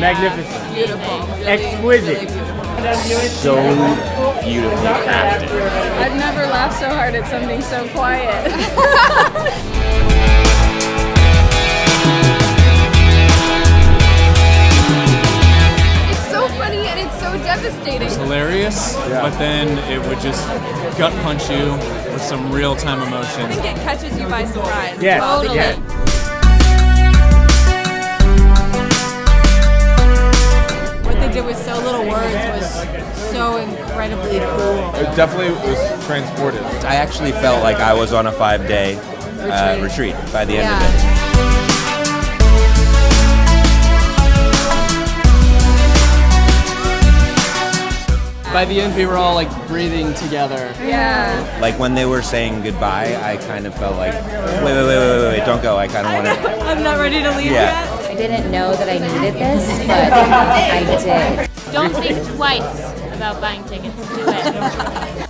Magnificent. Beautiful. Exquisite. Really beautiful. So beautifully crafted. I've never laughed so hard at something so quiet. It's so funny and it's so devastating. It's hilarious, but then it would just gut punch you with some real-time emotion. I think it catches you by surprise. Yes. Totally. Yes. What they did with so little words was so incredibly cool. It definitely was transported. I actually felt like I was on a 5-day retreat by the end of it. By the end, we were all like breathing together. Yeah. Like when they were saying goodbye, I kind of felt like, wait, don't go. I kind of want to. I'm not ready to leave Yeah. yet. I didn't know that I needed this, but I did. Don't think twice about buying tickets. Do it.